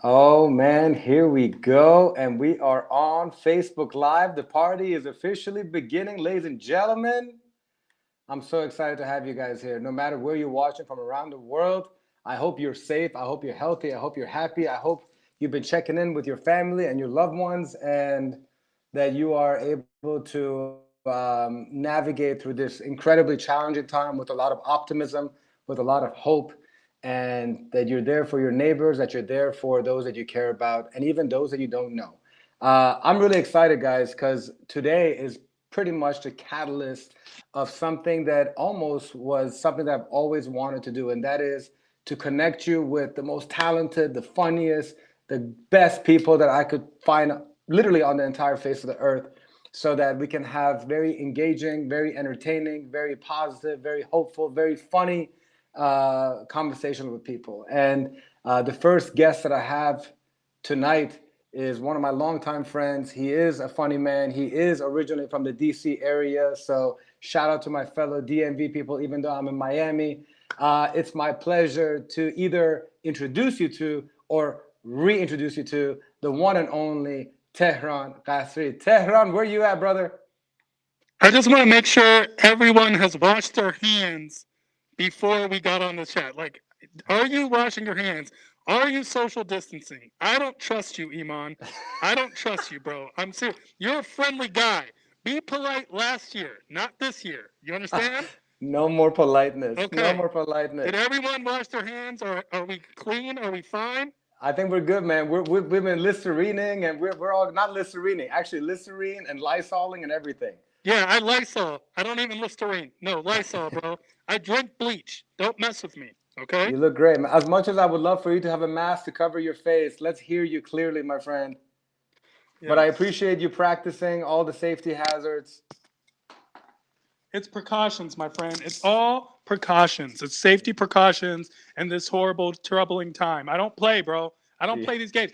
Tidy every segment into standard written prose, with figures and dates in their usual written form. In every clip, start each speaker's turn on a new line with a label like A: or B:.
A: Oh man, here we go. And we are on Facebook Live. The party is officially beginning, ladies and gentlemen. I'm so excited to have you guys here. No matter where you're watching from around the world, I hope you're safe. I hope you're healthy. I hope you're happy. I hope you've been checking in with your family and your loved ones and that you are able to navigate through this incredibly challenging time with a lot of optimism, with a lot of hope, and that you're there for your neighbors, that you're there for those that you care about, and even those that you don't know. I'm really excited, guys, because today is pretty much the catalyst of something that almost was something that I've always wanted to do, and that is to connect you with the most talented, the funniest, the best people that I could find literally on the entire face of the earth so that we can have very engaging, very entertaining, very positive, very hopeful, very funny conversations with people. And the first guest that I have tonight is one of my longtime friends. He is a funny man. He is originally from the DC area. So shout out to my fellow DMV people, even though I'm in Miami. It's my pleasure to either introduce you to or reintroduce you to the one and only Tehran Ghasri. Tehran, where you at, brother?
B: I just want to make sure everyone has washed their hands before we got on the chat. Like, are you washing your hands? Are you social distancing? I don't trust you, Iman. I don't trust you, bro. I'm serious. You're a friendly guy. Be polite last year, not this year. You understand?
A: No more politeness. No
B: Okay.
A: more
B: Did
A: politeness.
B: everyone wash their hands? Are we clean? Are we fine?
A: I think we're good, man. We've been Listerining and we're all not Listerining, actually Listerine and Lysoling and everything.
B: Yeah, I Lysol. I don't even Listerine. No, Lysol, bro. I drink bleach. Don't mess with me, okay?
A: You look great, man. As much as I would love for you to have a mask to cover your face, let's hear you clearly, my friend. But I
B: Yes.
A: appreciate you practicing all the safety hazards.
B: It's precautions, my friend. It's all precautions. It's safety precautions in this horrible, troubling time. I don't play, bro. I don't
A: Yeah.
B: play these games.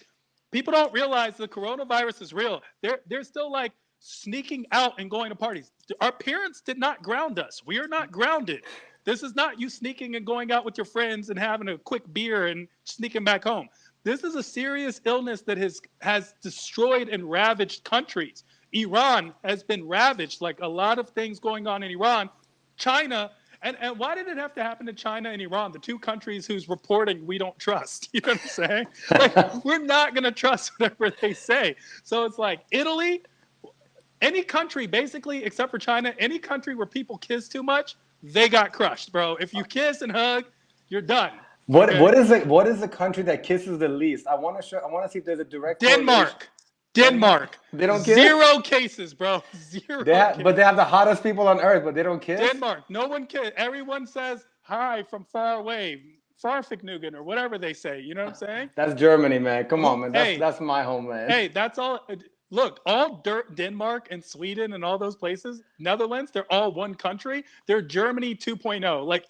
B: People don't realize the coronavirus is real. They're still like sneaking out and going to parties. Our parents did not ground us. We are not grounded. This is not you sneaking and going out with your friends and having a quick beer and sneaking back home. This is a serious illness that has destroyed and ravaged countries. Iran has been ravaged, like a lot of things going on in Iran. China, and why did it have to happen to China and Iran, the two countries whose reporting we don't trust? You know what I'm saying? Like, we're not going to trust whatever they say. So it's like Italy, any country, basically, except for China, any country where people kiss too much, they got crushed, bro. If you kiss and hug, you're done.
A: What
B: Okay?
A: what is the country that kisses the least? I want to see if there's a direct correlation.
B: Denmark.
A: Denmark.
B: Denmark.
A: They don't kiss?
B: Zero cases, bro. Zero
A: But they
B: cases.
A: have the hottest people on earth, but they don't kiss?
B: Denmark. No one can. Everyone says hi from far away. Farfignugan or whatever they say. You know what I'm saying?
A: That's Germany, man. Come
B: Who?
A: on, man.
B: Hey,
A: That's my homeland.
B: hey. That's all. Look, all Denmark and Sweden and all those places, Netherlands, they're all one country. They're Germany 2.0. Like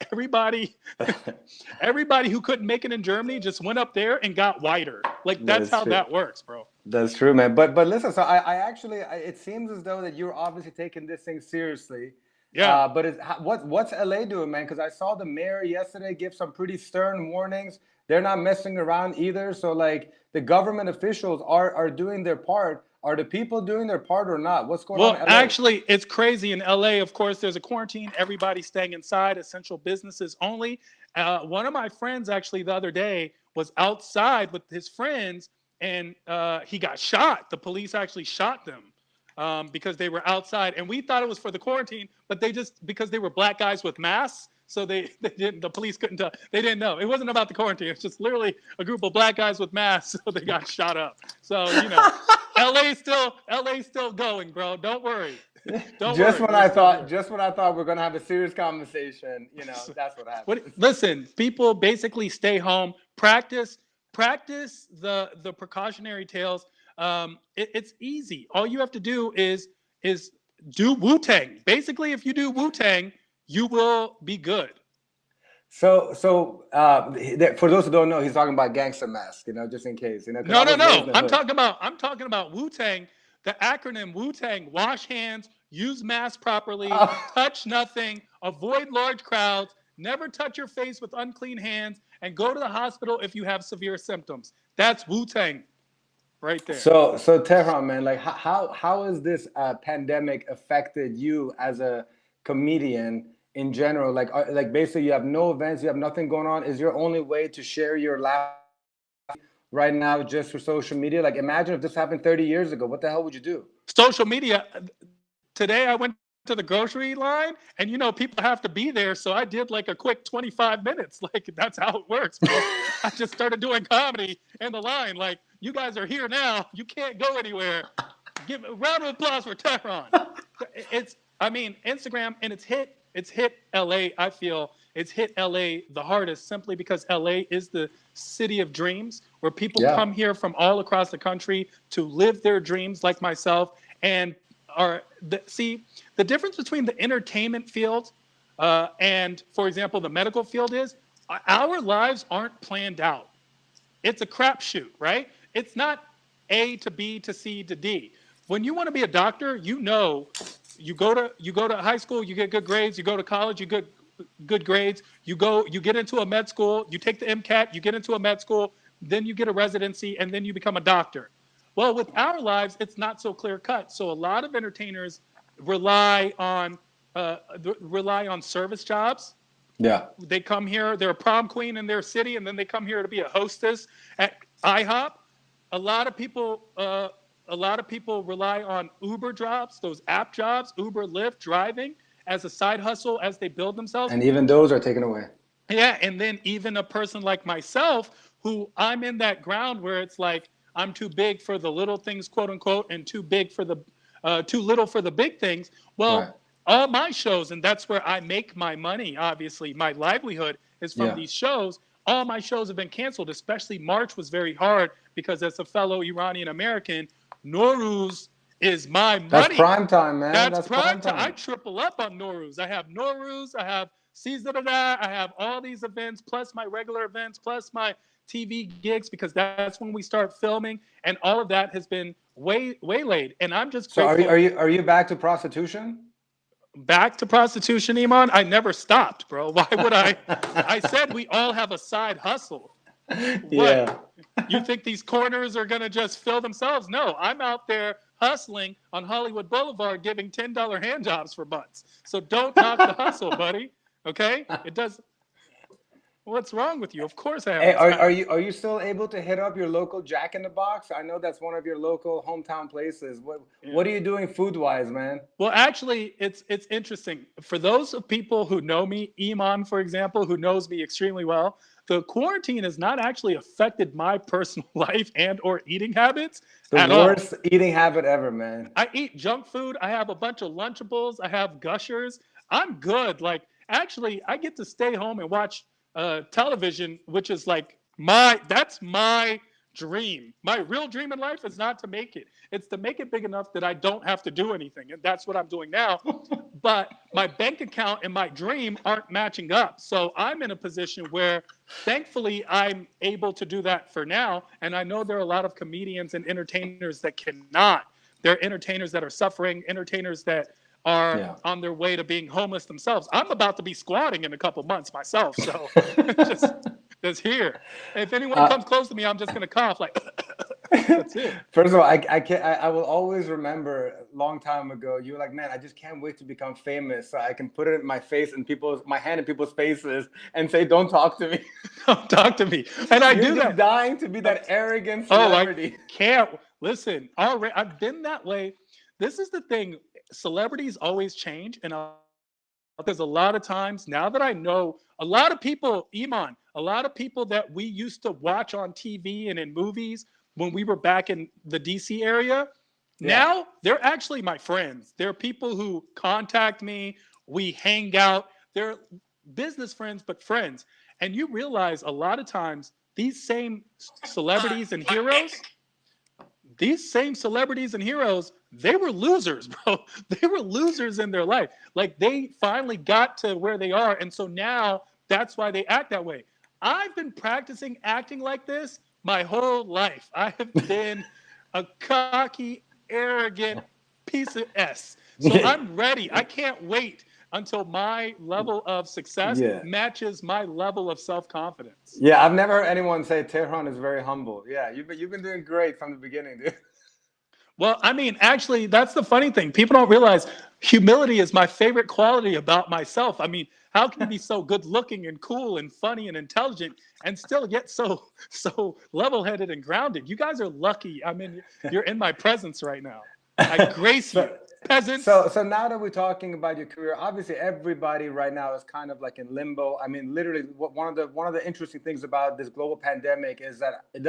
B: everybody who couldn't make it in Germany just went up there and got whiter. Like
A: That
B: that's
A: is
B: how
A: true.
B: that works, bro.
A: That's true, man. But listen, so I actually it seems as though that you're obviously taking this thing seriously.
B: Yeah.
A: But what's LA doing, man? Because I saw the mayor yesterday give some pretty stern warnings. They're not messing around either. So like the government officials are doing their part. Are the people doing their part or not? What's going on
B: Well,
A: in LA?
B: actually, it's crazy in LA. Of course, there's a quarantine. Everybody's staying inside, essential businesses only. One of my friends, actually, the other day was outside with his friends and he got shot. The police actually shot them because they were outside. And we thought it was for the quarantine, but they just, because they were black guys with masks. So they didn't, the police couldn't tell. They didn't know. It wasn't about the quarantine. It's just literally a group of black guys with masks. So they got shot up. So, LA's still going, bro. Don't worry. Don't worry. We're still here.
A: Just when I thought we're gonna have a serious conversation, that's what
B: What
A: happens.
B: listen, people basically stay home, practice the precautionary tales. It's easy. All you have to do is do Wu-Tang. Basically, if you do Wu-Tang, you will be good.
A: For those who don't know, he's talking about gangster mask, just in case, because I
B: No, no,
A: was raised
B: no.
A: in the
B: I'm
A: hood.
B: talking about I'm talking about Wu-Tang, the acronym Wu-Tang, wash hands, use masks properly,
A: Oh,
B: touch nothing, avoid large crowds, never touch your face with unclean hands, and go to the hospital if you have severe symptoms. That's Wu-Tang right there.
A: So Tehran, man, like how has this pandemic affected you as a comedian in general? Like basically you have no events, you have nothing going on. Is your only way to share your laugh right now just for social media? Like imagine if this happened 30 years ago, what the hell would you do?
B: Social media. Today I went to the grocery line, and people have to be there, so I did like a quick 25 minutes. Like that's how it works, bro. I just started doing comedy in the line. Like, you guys are here now, you can't go anywhere. Give a round of applause for Tehran. Instagram, and it's hit LA. I feel it's hit LA the hardest, simply because LA is the city of dreams, where people come here from all across the country to live their dreams, like myself. And the difference between the entertainment field and, for example, the medical field is our lives aren't planned out. It's a crapshoot, right? It's not A to B to C to D. When you want to be a doctor, you go to high school, you get good grades. You go to college, you get good grades. You get into a med school, you take the MCAT, you get into a med school, then you get a residency, and then you become a doctor. Well, with our lives, it's not so clear cut. So a lot of entertainers rely on service jobs.
A: Yeah.
B: They come here, they're a prom queen in their city, and then they come here to be a hostess at IHOP. A lot of people rely on Uber jobs, those app jobs, Uber, Lyft, driving as a side hustle as they build themselves.
A: And even those are taken away.
B: Yeah, and then even a person like myself, who I'm in that ground where it's like, I'm too big for the little things, quote unquote, and too little for the big things. Well, all my shows, and that's where I make my money, obviously. My livelihood is from these shows. All my shows have been canceled, especially March was very hard, because as a fellow Iranian-American, Nowruz is my money.
A: That's prime time, man.
B: That's prime time. I triple up on Nowruz. I have Nowruz, I have Season, I have all these events, plus my regular events, plus my TV gigs, because that's when we start filming, and all of that has been waylaid. And I'm just grateful.
A: So are you back to prostitution?
B: Back to prostitution, Iman? I never stopped, bro. Why would I? I said we all have a side hustle.
A: Yeah.
B: You think these corners are gonna just fill themselves? No, I'm out there hustling on Hollywood Boulevard, giving $10 hand jobs for butts. So don't knock the hustle, buddy. Okay? It does. What's wrong with you? Of course I have.
A: Hey, are you still able to hit up your local Jack in the Box? I know that's one of your local hometown places. What are you doing food wise, man?
B: Well, actually, it's interesting. For those of people who know me, Iman, for example, who knows me extremely well, the quarantine has not actually affected my personal life and or eating habits at all. The worst
A: eating habit ever, man.
B: I eat junk food. I have a bunch of Lunchables. I have Gushers. I'm good. Like, actually, I get to stay home and watch television, which is like that's my dream. My real dream in life is not to make it. It's to make it big enough that I don't have to do anything. And that's what I'm doing now. But my bank account and my dream aren't matching up. So I'm in a position where thankfully I'm able to do that for now. And I know there are a lot of comedians and entertainers that cannot. There are entertainers that are suffering, entertainers that are on their way to being homeless themselves. I'm about to be squatting in a couple months myself, so just here. If anyone comes close to me, I'm just gonna cough like. That's it.
A: First of all, I will always remember a long time ago. You were like, man, I just can't wait to become famous so I can put it in my face and my hand in people's faces and say, don't talk to me.
B: Don't talk to me. And I do that.
A: Dying to be that arrogant celebrity.
B: I can't listen. Already, I've been that way. This is the thing. Celebrities always change, and there's a lot of times now that I know a lot of people, Iman, a lot of people that we used to watch on TV and in movies when we were back in the DC area, now they're actually my friends. They're people who contact me, we hang out, they're business friends, but friends. And you realize a lot of times these same celebrities and heroes, they were losers, bro. They were losers in their life. Like, they finally got to where they are. And so now that's why they act that way. I've been practicing acting like this my whole life. I have been a cocky, arrogant piece of S. So I'm ready. I can't wait until my level of success
A: Yeah.
B: matches my level of self-confidence.
A: Yeah, I've never heard anyone say Tehran is very humble. Yeah, you've been doing great from the beginning, dude.
B: Well, I mean, actually, that's the funny thing. People don't realize humility is my favorite quality about myself. I mean, how can you be so good looking and cool and funny and intelligent and still get so level-headed and grounded? You guys are lucky. I mean, you're in my presence right now. I grace you,
A: So,
B: peasants.
A: so now that we're talking about your career, obviously everybody right now is kind of like in limbo. I mean, literally, one of the interesting things about this global pandemic is that it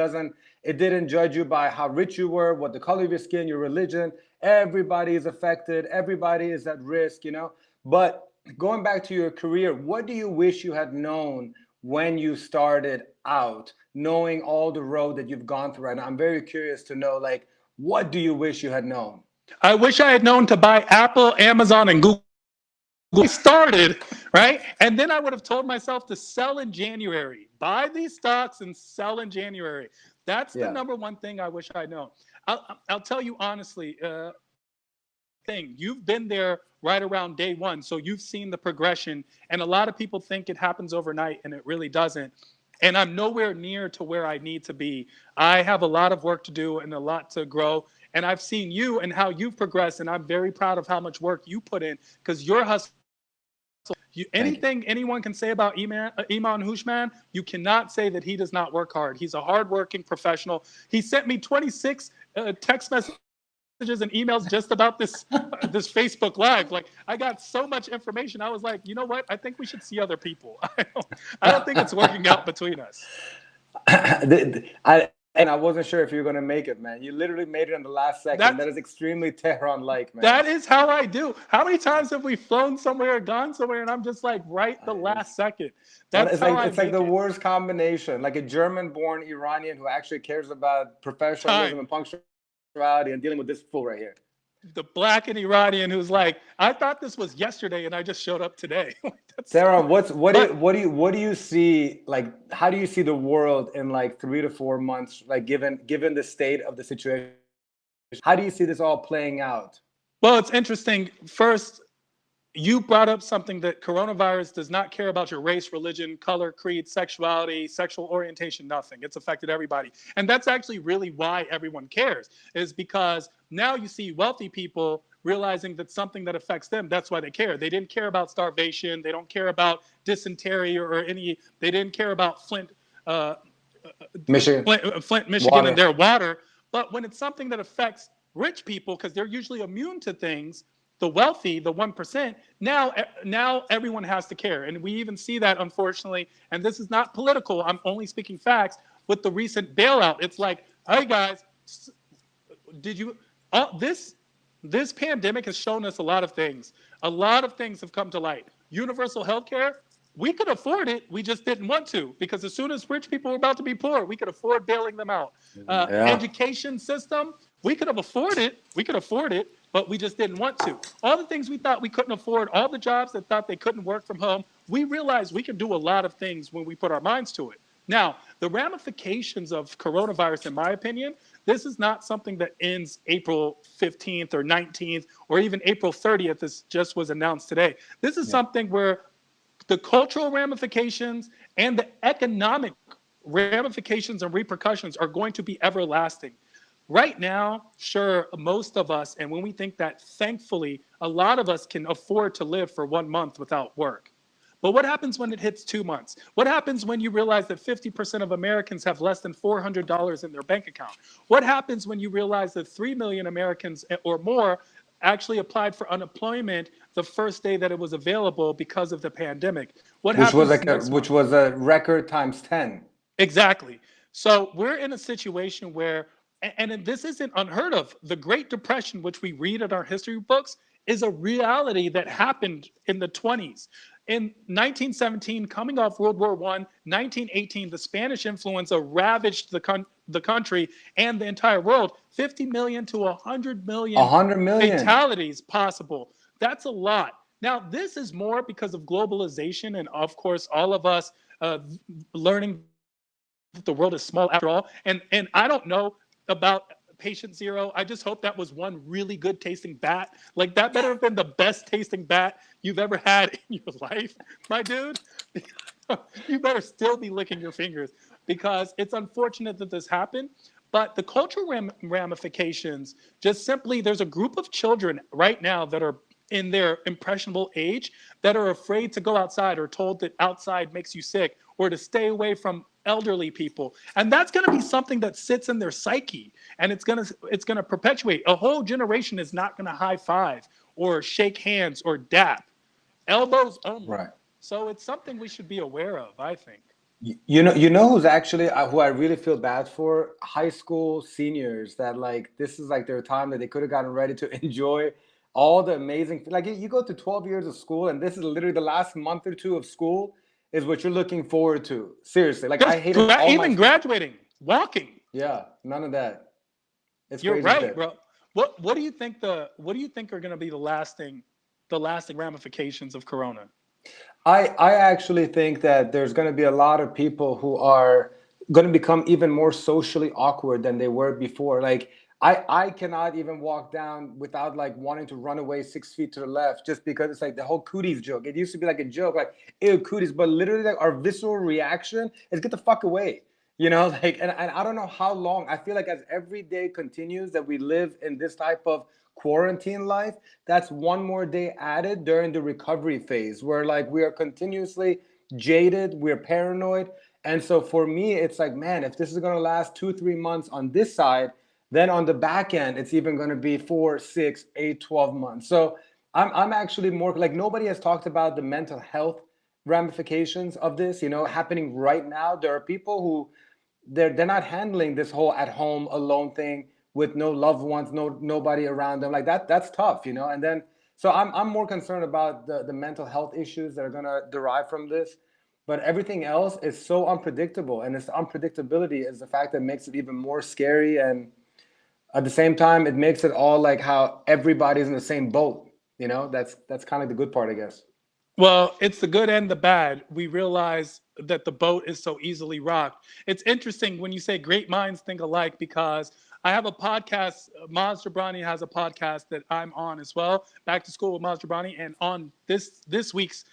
A: didn't judge you by how rich you were, what the color of your skin, your religion. Everybody is affected. Everybody is at risk, you know. But going back to your career, what do you wish you had known when you started out, knowing all the road that you've gone through right now? I'm very curious to know, like, what do you wish you had known?
B: I wish I had known to buy Apple, Amazon, and Google. Started, right? And then I would have told myself to sell in January, buy these stocks and sell in January. That's the
A: Yeah.
B: number one thing I wish I'd known. I'll tell you honestly, you've been there right around day one, so you've seen the progression. And a lot of people think it happens overnight, and it really doesn't. And I'm nowhere near to where I need to be. I have a lot of work to do and a lot to grow. And I've seen you and how you've progressed, and I'm very proud of how much work you put in because your hustle.
A: Thank you.
B: Anything anyone can say about Iman Huschmand, you cannot say that he does not work hard. He's a hardworking professional. He sent me 26 text messages and emails just about this Facebook Live. Like, I got so much information. I was like, you know what? I think we should see other people. I don't think it's working out between us.
A: I wasn't sure if you were going to make it, man. You literally made it in the last second.
B: That's
A: That is extremely Tehran-like, man.
B: That is how I do. How many times have we flown somewhere or gone somewhere and I'm just like right the last second? That's
A: It's
B: how
A: like
B: I
A: it's like
B: make
A: the
B: it.
A: worst combination. Like a German-born Iranian who actually cares about professionalism
B: Time.
A: and punctuality and dealing with this fool right here.
B: The black and Iranian who's like, I thought this was yesterday and I just showed up today.
A: Tehran, what
B: But
A: do you see, like, how do you see the world in like 3 to 4 months, like given the state of the situation? How do you see this all playing out?
B: well, it's interesting. First, you brought up something that coronavirus does not care about your race, religion, color, creed, sexuality, sexual orientation, nothing. It's affected everybody. And that's actually really why everyone cares, is because now you see wealthy people realizing that something that affects them, that's why they care. They didn't care about starvation. They don't care about dysentery they didn't care about
A: Michigan,
B: Flint, Michigan,
A: water.
B: and their water. But when it's something that affects rich people, because they're usually immune to things, the wealthy, the 1%, now everyone has to care. And we even see that, unfortunately, and this is not political, I'm only speaking facts, with the recent bailout. It's like, hey guys, did you, this pandemic has shown us a lot of things. A lot of things have come to light. Universal health care, we could afford it. We just didn't want to, because as soon as rich people were about to be poor, we could afford bailing them out.
A: Yeah.
B: Education system, we could have afforded it. We could afford it, but we just didn't want to. All the things we thought we couldn't afford, all the jobs that thought they couldn't work from home, we realized we can do a lot of things when we put our minds to it. Now, the ramifications of coronavirus, in my opinion, this is not something that ends April 15th or 19th or even April 30th. This just was announced today. This is something where the cultural ramifications and the economic ramifications and repercussions are going to be everlasting. Right now, sure, most of us, and when we think that, thankfully, a lot of us can afford to live for 1 month without work. But what happens when it hits 2 months? What happens when you realize that 50% of Americans have less than $400 in their bank account? What happens when you realize that 3 million Americans or more actually applied for unemployment the first day that it was available because of the pandemic? What happens next month?
A: Which was a record times 10.
B: Exactly. So we're in a situation where, and this isn't unheard of, the Great Depression, which we read in our history books, is a reality that happened in the 20s. In 1917, coming off World War I, 1918, the Spanish influenza ravaged the country and the entire world. 50 million to 100 million
A: 100 million.
B: fatalities possible. That's a lot. Now, this is more because of globalization and, of course, all of us learning that the world is small after all. And I don't know about patient zero. I just hope that was one really good tasting bat. Like that better have been the best tasting bat you've ever had in your life, my dude. You better still be licking your fingers because it's unfortunate that this happened. But the cultural ramifications, just simply, there's a group of children right now that are in their impressionable age that are afraid to go outside or told that outside makes you sick or to stay away from elderly people. And that's going to be something that sits in their psyche, and it's going to perpetuate. A whole generation is not going to high five or shake hands or dap, elbows only.
A: Right.
B: So it's something we should be aware of, I think.
A: You know who's actually who I really feel bad for? High school seniors that like this is like their time that they could have gotten ready to enjoy all the amazing like you go to 12 years of school and this is literally the last month or two of school is what you're looking forward to. Seriously, like I
B: Just
A: hated all my
B: even graduating, walking.
A: yeah, none of that. It's
B: You're
A: crazy
B: right,
A: shit.
B: bro. What do you think are going to be the lasting ramifications of Corona?
A: I actually think that there's going to be a lot of people who are going to become even more socially awkward than they were before. Like I cannot even walk down without like wanting to run away 6 feet to the left just because it's like the whole cooties joke. It used to be like a joke, like ew cooties, but literally like our visceral reaction is get the fuck away. You know, like and I don't know how long. I feel like as every day continues that we live in this type of quarantine life, that's one more day added during the recovery phase where like we are continuously jaded, we're paranoid. And so for me, it's like, man, if this is going to last 2, 3 months on this side, then on the back end, it's even going to be 4, 6, 8, 12 months. So I'm actually more like nobody has talked about the mental health ramifications of this, happening right now. There are people who they're not handling this whole at home alone thing with no loved ones, nobody around them. Like that's tough. And then so I'm more concerned about the mental health issues that are gonna derive from this. But everything else is so unpredictable, and this unpredictability is the fact that makes it even more scary. And at the same time, it makes it all like how everybody's in the same boat. That's kind of the good part, I guess.
B: Well, it's the good and the bad. We realize that the boat is so easily rocked. It's interesting when you say great minds think alike because I have a podcast. Maz Jobrani has a podcast that I'm on as well. Back to School with Maz Jobrani, and on this week's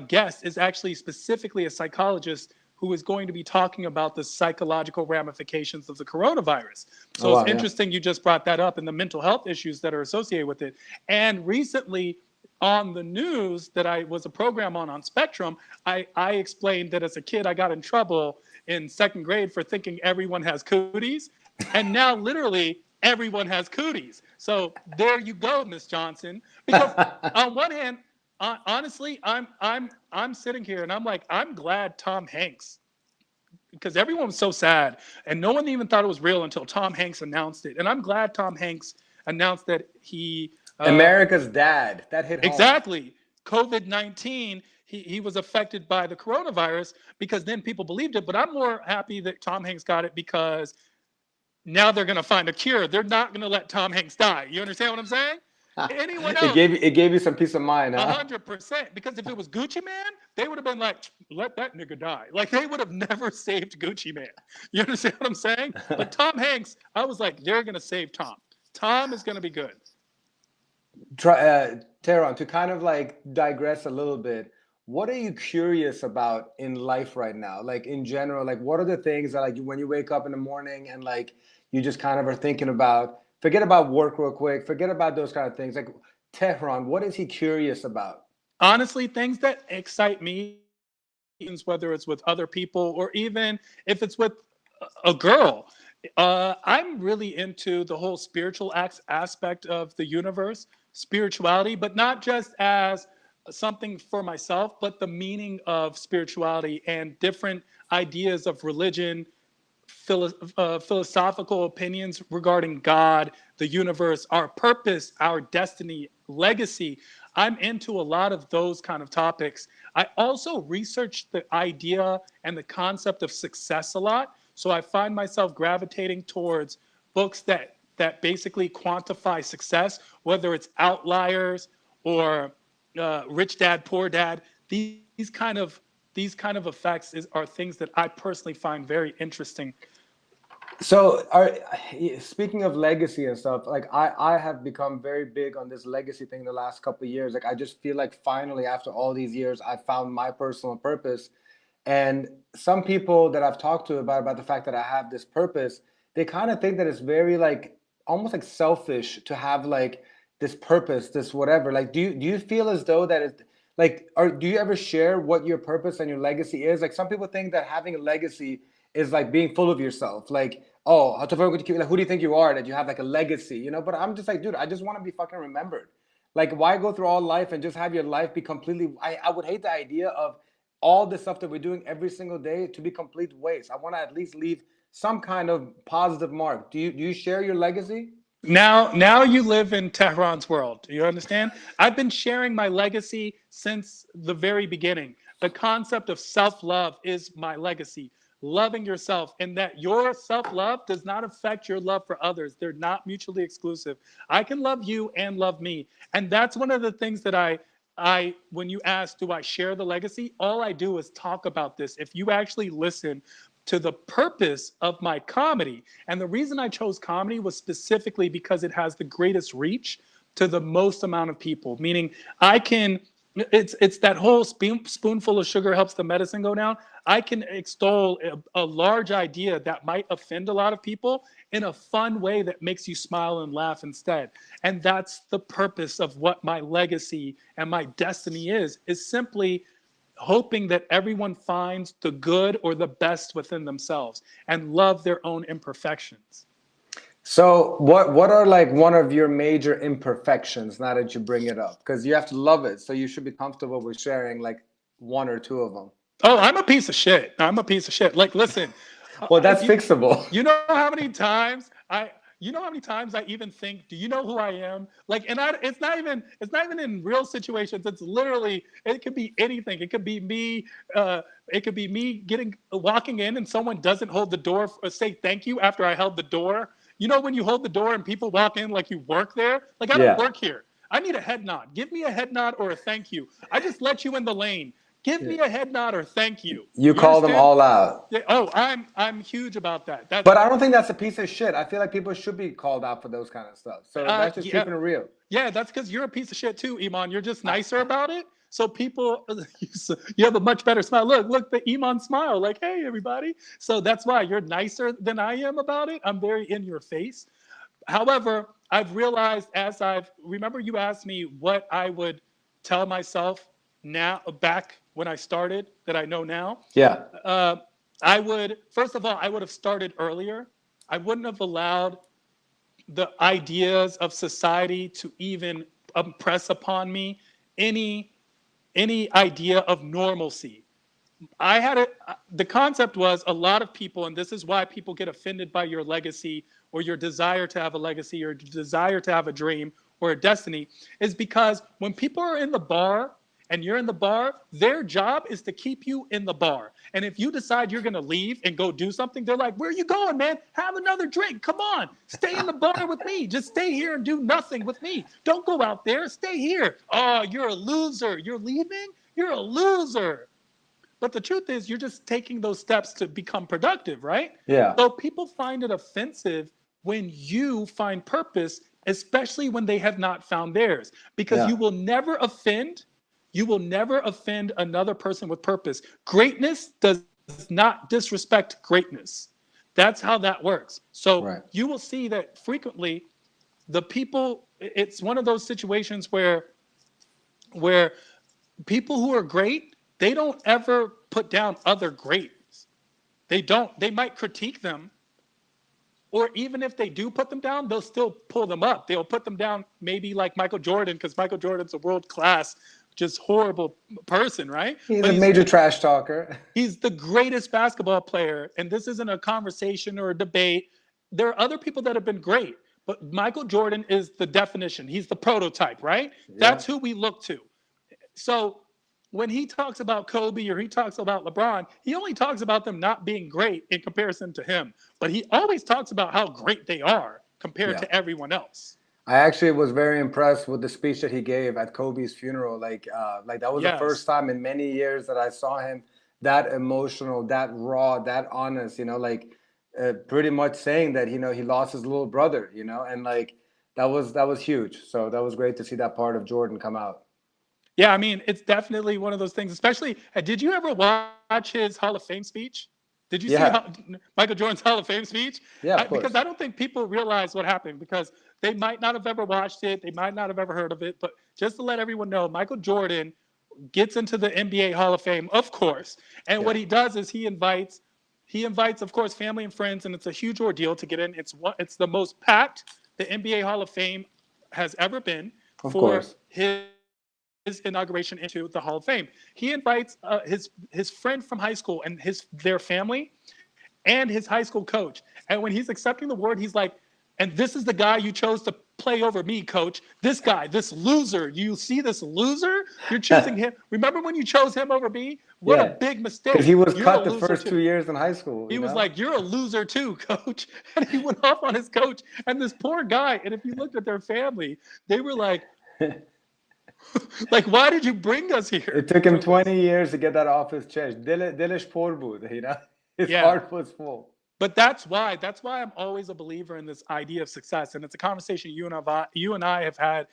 B: guest is actually specifically a psychologist who is going to be talking about the psychological ramifications of the coronavirus.
A: Oh
B: So it's
A: wow, yeah.
B: interesting you just brought that up and the mental health issues that are associated with it. And recently on the news that I was a program on Spectrum, I explained that as a kid I got in trouble in second grade for thinking everyone has cooties, and now literally everyone has cooties. So there you go, Miss Johnson. Because on one hand, honestly, I'm sitting here and I'm like, I'm glad Tom Hanks, because everyone was so sad and no one even thought it was real until Tom Hanks announced it. And I'm glad Tom Hanks announced that he
A: America's dad. That hit home.
B: exactly COVID-19. He was affected by the coronavirus because then people believed it. But I'm more happy that Tom Hanks got it because now they're going to find a cure. They're not going to let Tom Hanks die. You understand what I'm saying? Anyone
A: It
B: else,
A: gave you some peace of mind, huh?
B: 100%. Because if it was Gucci Man, they would have been like, let that nigga die. Like they would have never saved Gucci Man. You understand what I'm saying? But Tom Hanks, I was like, they're going to save Tom. Tom is going to be good.
A: Tehran, to kind of like digress a little bit, what are you curious about in life right now? Like in general, like what are the things that like when you wake up in the morning and like you just kind of are thinking about, forget about work real quick, forget about those kind of things. Like Tehran, what is he curious about?
B: Honestly, things that excite me, whether it's with other people or even if it's with a girl. I'm really into the whole spiritual aspect of the universe, spirituality, but not just as something for myself, but the meaning of spirituality and different ideas of religion, philosophical opinions regarding God, the universe, our purpose, our destiny, legacy. I'm into a lot of those kind of topics. I also research the idea and the concept of success a lot. So I find myself gravitating towards books that basically quantify success, whether it's Outliers or Rich Dad Poor Dad. These kind of effects are things that I personally find very interesting.
A: So, speaking of legacy and stuff, like I have become very big on this legacy thing the last couple of years. Like I just feel like finally, after all these years, I found my personal purpose. And some people that I've talked to about the fact that I have this purpose, they kind of think that it's very like almost like selfish to have like this purpose, this whatever. Like, do you feel as though that it's like, or do you ever share what your purpose and your legacy is? Like some people think that having a legacy is like being full of yourself. Like, oh, like, who do you think you are that you have like a legacy, you know? But I'm just like, dude, I just want to be fucking remembered. Like, why go through all life and just have your life be completely? I would hate the idea of all the stuff that we're doing every single day to be complete waste. I want to at least leave some kind of positive mark. Do you share your legacy?
B: Now you live in Tehran's world. Do you understand? I've been sharing my legacy since the very beginning. The concept of self-love is my legacy. Loving yourself, and that your self-love does not affect your love for others. They're not mutually exclusive. I can love you and love me. And that's one of the things that I when you ask, do I share the legacy? All I do is talk about this. If you actually listen to the purpose of my comedy, and the reason I chose comedy was specifically because it has the greatest reach to the most amount of people. Meaning, I can. It's that whole spoonful of sugar helps the medicine go down. I can extol a large idea that might offend a lot of people in a fun way that makes you smile and laugh instead. And that's the purpose of what my legacy and my destiny is simply hoping that everyone finds the good or the best within themselves and love their own imperfections.
A: So what are like one of your major imperfections now that you bring it up? Because you have to love it, so you should be comfortable with sharing like one or two of them.
B: Oh, I'm a piece of shit. I'm a piece of shit. Like, listen,
A: Well, that's
B: you,
A: fixable.
B: you know how many times you know how many times I even think, do you know who I am? Like, and it's not even in real situations. It's literally, it could be anything. It could be me. It could be me walking in and someone doesn't hold the door or say thank you after I held the door. You know when you hold the door and people walk in like you work there? Like I don't
A: Yeah.
B: work here. I need a head nod. Give me a head nod or a thank you. I just let you in the lane. Give
A: Yeah.
B: me a head nod or thank you.
A: You
B: You
A: call them
B: understand?
A: all out.
B: Yeah. Oh, I'm huge about that.
A: But I don't think that's a piece of shit. I feel like people should be called out for those kind of stuff. So that's just
B: Yeah,
A: keeping it real.
B: yeah. That's because you're a piece of shit too, Iman. You're just nicer about it. So people, you have a much better smile. Look, the Iman smile. Like, hey, everybody. So that's why you're nicer than I am about it. I'm very in your face. However, I've realized as I've remember you asked me what I would tell myself now back when I started that I know now.
A: Yeah.
B: Uh, I would first of all I would have started earlier. I wouldn't have allowed the ideas of society to even impress upon me any any idea of normalcy. I had a the concept was a lot of people, and this is why people get offended by your legacy or your desire to have a legacy or desire to have a dream or a destiny, is because when people are in the bar and you're in the bar, their job is to keep you in the bar. And if you decide you're gonna leave and go do something, they're like, "Where are you going, man? Have another drink. Come on, stay in the bar with me. Just stay here and do nothing with me. Don't go out there. Stay here. Oh, you're a loser. You're leaving. You're a loser." But the truth is, you're just taking those steps to become productive, right?
A: Yeah.
B: So people find it offensive when you find purpose, especially when they have not found theirs, because
A: Yeah.
B: you will never offend another person with purpose. Greatness does not disrespect greatness. That's how that works. So
A: Right.
B: you will see that frequently the people, it's one of those situations where people who are great, they don't ever put down other greats. They don't. They might critique them, or even if they do put them down, they'll still pull them up. They'll put them down, maybe like Michael Jordan, because Michael Jordan's a world class, just horrible person, right?
A: He's
B: But
A: a major trash talker.
B: he's the greatest basketball player. And this isn't a conversation or a debate. There are other people that have been great, but Michael Jordan is the definition. He's the prototype, right?
A: Yeah.
B: That's who we look to. So when he talks about Kobe or he talks about LeBron, he only talks about them not being great in comparison to him, but he always talks about how great they are compared
A: Yeah.
B: to everyone else.
A: I actually was very impressed with the speech that he gave at Kobe's funeral. Like that was the first
B: Yes.
A: time in many years that I saw him that emotional, that raw, that honest. You know, like pretty much saying that, you know, he lost his little brother, you know, and like that was huge. So that was great to see that part of Jordan come out.
B: Yeah, I mean, it's definitely one of those things. Especially, did you ever watch his Hall of Fame speech? Did you see
A: Yeah,
B: Michael Jordan's Hall of Fame speech?
A: yeah, of
B: Because
A: course.
B: I don't think people realize what happened because they might not have ever watched it, they might not have ever heard of it. But just to let everyone know, Michael Jordan gets into the NBA Hall of Fame, of course. And
A: Yeah,
B: what he does is he invites, of course, family and friends, and it's a huge ordeal to get in. It's the most packed the NBA Hall of Fame has ever been
A: of
B: for
A: course.
B: his inauguration into the Hall of Fame. He invites his friend from high school and their family and his high school coach. And when he's accepting the award, he's like, "And this is the guy you chose to play over me, coach. This guy, this loser. You see this loser? You're choosing him. Remember when you chose him over me? What a
A: Yeah,
B: big
A: because
B: mistake.
A: he was
B: You're a
A: cut the
B: loser
A: first
B: too."
A: 2 years in high school,
B: He
A: you
B: was
A: know?
B: like, "You're a loser too, coach." And he went off on his coach. And this poor guy, and if you looked at their family, they were like, "Why did you bring us here
A: It took him
B: for this?"
A: 20 years to get that off his chest. Dilish por bud, you know? His
B: Yeah.
A: heart was full.
B: But that's why I'm always a believer in this idea of success, and it's a conversation you and I have had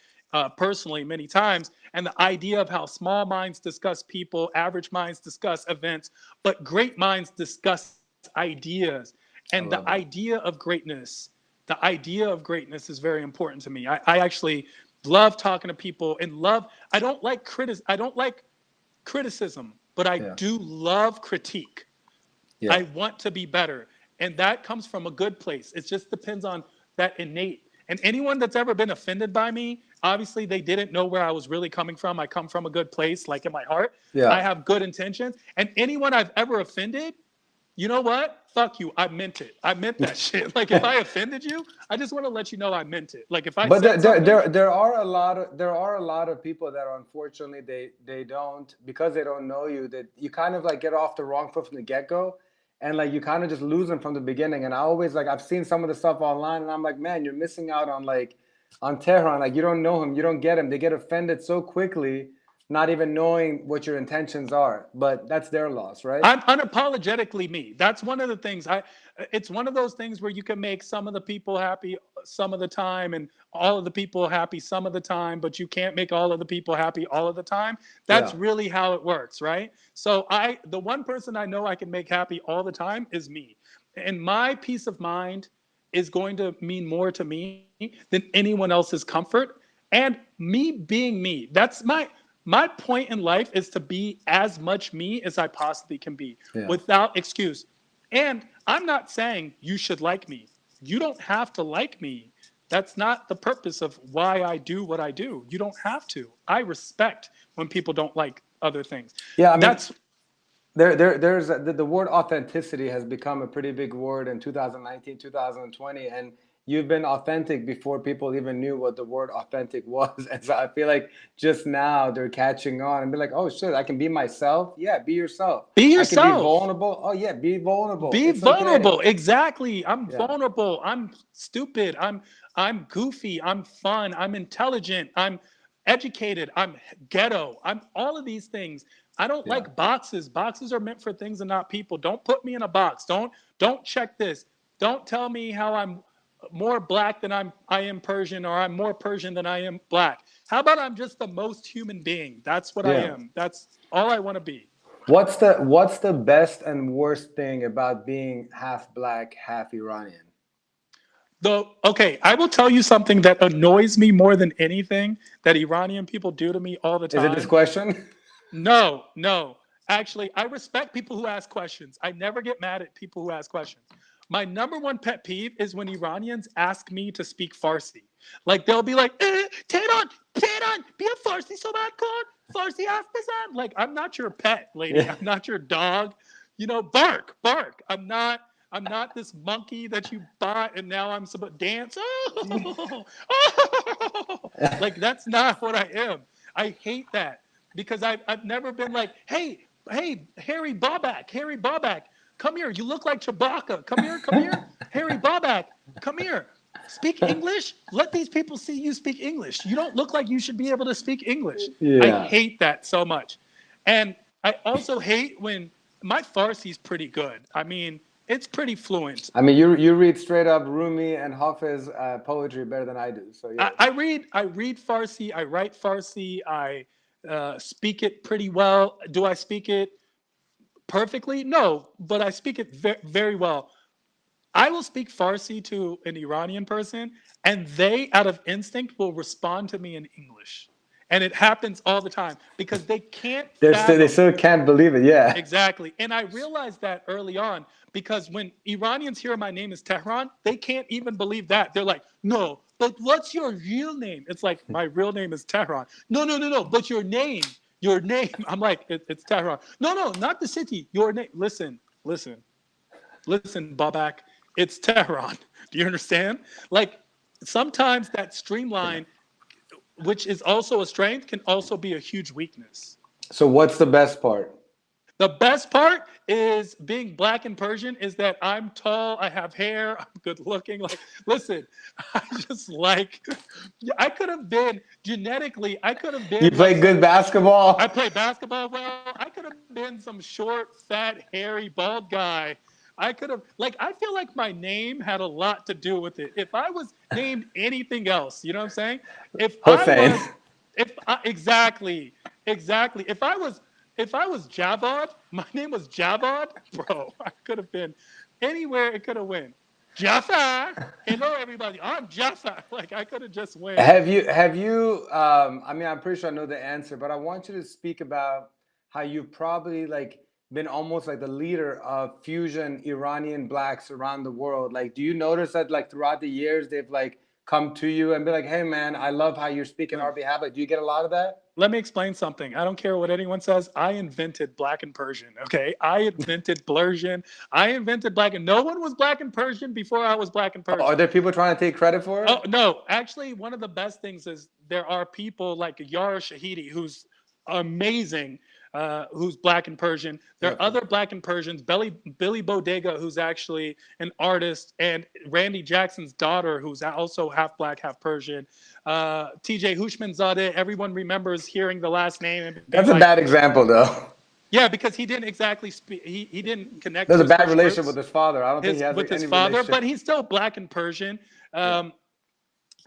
B: personally many times. And the idea of how small minds discuss people, average minds discuss events, but great minds discuss ideas. And
A: I love it.
B: the idea of greatness is very important to me. I actually love talking to people and love. I don't like criticism, but I
A: Yeah,
B: do love critique.
A: yeah,
B: I want to be better. And that comes from a good place. It just depends on that innate. And anyone that's ever been offended by me, obviously they didn't know where I was really coming from. I come from a good place, like in my heart. I
A: yeah.
B: have good intentions. And anyone I've ever offended, you know what? Fuck you. I meant it. I meant that shit. Like if I offended you, I just want to let you know I meant it. Like if I
A: But
B: said something,
A: there are a lot of people that unfortunately they don't, because they don't know you, that you kind of like get off the wrong foot from the get-go, and like you kind of just lose them from the beginning. And I always like, I've seen some of the stuff online and I'm like, man, you're missing out on like on Tehran. Like you don't know him, you don't get him. They get offended so quickly, not even knowing what your intentions are. But that's their loss, right?
B: I'm unapologetically me. That's one of the things. It's one of those things where you can make some of the people happy some of the time and all of the people happy some of the time, but you can't make all of the people happy all of the time. That's
A: Yeah.
B: really how it works, right? So the one person I know I can make happy all the time is me. And my peace of mind is going to mean more to me than anyone else's comfort. And me being me, that's my point in life is to be as much me as I possibly can be
A: Yeah.
B: without excuse. And I'm not saying you should like me. You don't have to like me. That's not the purpose of why I do what I do. You don't have to. I respect when people don't like other things.
A: Yeah, I mean,
B: That's
A: there's the word authenticity has become a pretty big word in 2019, 2020, and you've been authentic before people even knew what the word authentic was. And so I feel like just now they're catching on and be like, oh shit, I can be myself. Yeah, be yourself.
B: be
A: I can be
B: yourself.
A: vulnerable. Oh yeah, be vulnerable.
B: Be
A: It's okay.
B: vulnerable. Exactly. I'm
A: Yeah,
B: vulnerable. I'm stupid. I'm goofy. I'm fun. I'm intelligent. I'm educated. I'm ghetto. I'm all of these things. I don't
A: yeah,
B: like boxes. Boxes are meant for things and not people. Don't put me in a box. Don't check this. Don't tell me how I'm more black than I am Persian, or I'm more Persian than I am black. How about I'm just the most human being? That's what I
A: yeah.
B: am. That's all I want to be.
A: What's the best and worst thing about being half black, half Iranian?
B: Though, okay, I will tell you something that annoys me more than anything that Iranian people do to me all the
A: Is it this
B: time.
A: question?
B: No, no. Actually, I respect people who ask questions. I never get mad at people who ask questions. My number one pet peeve is when Iranians ask me to speak Farsi. Like they'll be like, Tehran, be a Farsi sobat kon, Farsi half bizan. Like I'm not your pet, lady.
A: Yeah.
B: I'm not your dog. Bark, bark. I'm not this monkey that you bought and now I'm supposed to dance. Oh, oh. Like that's not what I am. I hate that because I've never been like, hey, Harry Bobak, come here. You look like Chewbacca. Come here, Harry Bobak, come here. Speak English. Let these people see you speak English. You don't look like you should be able to speak English. I
A: Yeah.
B: hate that so much, and I also hate when my Farsi's pretty good. I mean, It's pretty fluent.
A: I mean, you read straight up Rumi and Hafiz poetry better than I do. So yeah.
B: I read Farsi. I write Farsi. I speak it pretty well. Do I speak it perfectly? No, but I speak it very well. I will speak Farsi to an Iranian person, and they, out of instinct, will respond to me in English. And it happens all the time because they can't
A: They
B: fathom.
A: still can't believe it. Yeah.
B: Exactly. And I realized that early on because when Iranians hear my name is Tehran, they can't even believe that. They're like, no, but what's your real name? It's like, my real name is Tehran. No, no, no, no, but your name. I'm like, it's Tehran. No, no, not the city, your name. Listen, Babak, it's Tehran. Do you understand? Like, sometimes that streamline, which is also a strength, can also be a huge weakness.
A: So what's the best part?
B: The best part is being black and Persian is that I'm tall, I have hair, I'm good looking. Like, listen, I just like, I could have been genetically, I could have
A: You
B: been
A: play
B: like
A: good
B: I
A: basketball.
B: play basketball well. I could have been some short, fat, hairy, bald guy. I could have, like, I feel like my name had a lot to do with it. If I was named anything else, you know what I'm saying? If I
A: Hossein.
B: was, exactly. If I was Javad, my name was Javad, bro. I could have been anywhere. It could have went. Jafar, hello everybody. I'm Jafar. Like I could have just went.
A: I mean, I'm pretty sure I know the answer, but I want you to speak about how you've probably like been almost like the leader of fusion Iranian blacks around the world. Like, do you notice that like throughout the years they've like come to you and be like, hey man, I love how you're speaking on our behalf. Like, do you get a lot of that?
B: Let me explain something. I don't care what anyone says. I invented black and Persian. Okay, I invented Blursian. I invented black, and no one was black and Persian before I was black and
A: Oh, are
B: Persian.
A: there people trying to take credit for
B: Oh
A: it?
B: no, actually, one of the best things is there are people like Yara Shahidi, who's amazing, who's black and Persian. There
A: Yeah.
B: are other black and Persians. Billy Bodega, who's actually an artist, and Randy Jackson's daughter, who's also half black, half Persian. T.J. Hushmanzadeh, everyone remembers hearing the last name and being
A: That's a
B: like,
A: bad example though.
B: yeah, because he didn't exactly speak. He didn't connect
A: There's
B: to
A: a
B: his
A: bad
B: first
A: relationship with
B: roots
A: his father. I don't think he
B: his
A: has
B: with his
A: any
B: father, but
A: relationship.
B: he's still black and Persian.
A: Yeah.